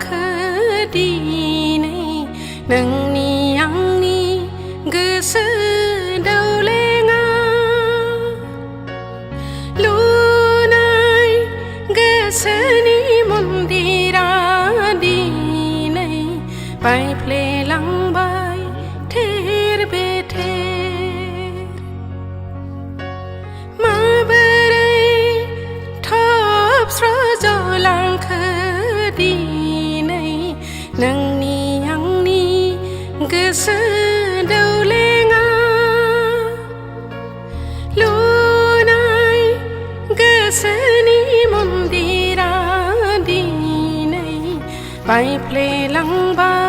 लांखो दिनै नोंनि आंनि गोसो दौलेङा लुनाय गोसोनि मन्दिरा दिनै बायफ्लेलांबाय थेर बेथेर माबोरै थबस्र'जलांखो दिनै नोंनि आंनि गोसो दौलेङा लुनाय गोसोनि मन्दिरा दिनै बायफ्लेलांबाय